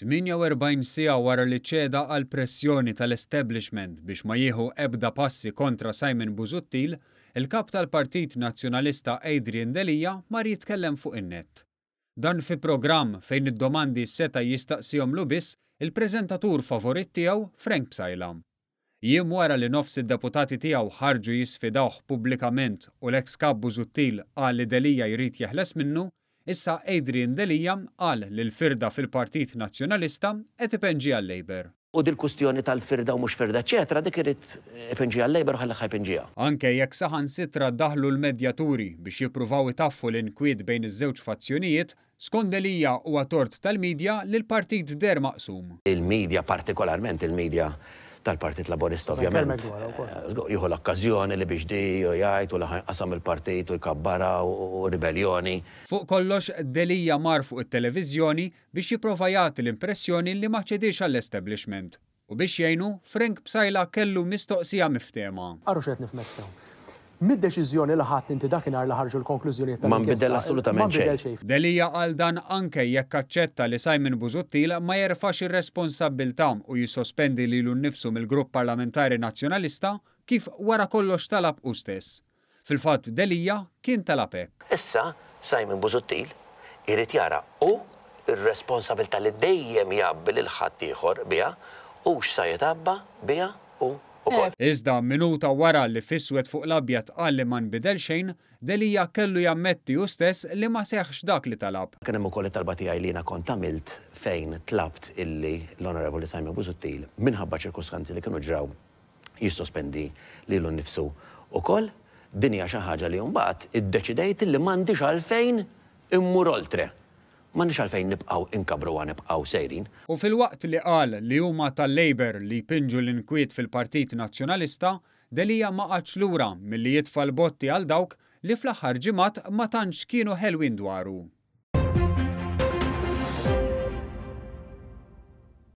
48 siegħa wara li ċeda għal pressjoni tal-establishment biex ma jieħu ebda passi kontra Simon Busuttil, il-kap tal-Partit Nazzjonalista Adrian Delija mar jitkellem fuq in-nett. Dan fi programm fejn id-domandi seta jistaqsihomlu biss il-preżentatur favorit tiegħu Frank Psajla. Jiem wara li nofs id-deputati tiegħu ħarġu jisfidawh pubblikament u l-eks kap Busuttil qal li Delija jrid jeħles minnu, issa Adrian Delija qal li l-firda fil-Partit Nazzjonalista qed ipenġi għal-Labour. U dil-kustjoni tal-firda u mhux firda eċetera, dik irid ipenġi għal-Labour u ħallha jpenġiha. Anke jekk saħansitra daħlu l-medjaturi biex jippruvaw itaffu l-inkwiet bejn iż-żewġ fazzjonijiet, skont Delija huwa tort tal-midja li l-partit der maqsum. Il-medja, partikolarment il-medja tal-Partit Laburista ovvjament jieħu l-okkażjoni li biex di jgħid u qasam il-partit u jkabbara u ribellioni. Fuq kollox Delija mar fuq it-televiżjoni biex jipprova jagħti l-impressjoni li ma ċedix għall-establishment. U biex jgħinu Frank Psajla kellu mistoqsija miftema. Arru xed nifmek sew. Mid-deċiżjoni li ħadd inti dakinhar li ħarġu l-konklużjoni Ma nbidel assolutament xejn. Delija qal dan anke jekk aċċetta li Simon Busuttil ma jerfax ir-responsabbiltà u jissospendi lilu nnifsu mill-Grupp Parlamentari Nazzjonalista kif wara kollox talab hu stess. Fil-fatt Delija kien talab hekk. Issa Simon Busuttil irid jara u r-responsabilità li dejjem jabbi lil ħadd ieħor biha u x'sa jitabba biha u ukoll. Iżda minuta wara li fiswed fuq l-abjad qal li ma nbidel xejn, Delija kellu jammetti hu stess li ma seħħx dak li talab. Kien hemm ukoll it-talba tiegħi li jiena kont għamilt fejn tlabt illi l-Onorevoli Simon Busuttil minħabba ċirkostanzi li kienu ġraw jissospendi lilu nnifsu ukoll din hija xi ħaġa li mbagħad iddeċidejt li m'għandix għalfejn immur oltre. M'għandix għalfejn nibqgħu inkabru nibqgħu sejrin. U fil-waqt li qal li huma tal-Labour li jpinġu l-inkwiet fil-Partit Nazzjonalista, Delija ma qatx lura milli jitfa' l-botti għal dawk li fl-aħħar ġimgħat ma tantx kienu ħelwin dwaru.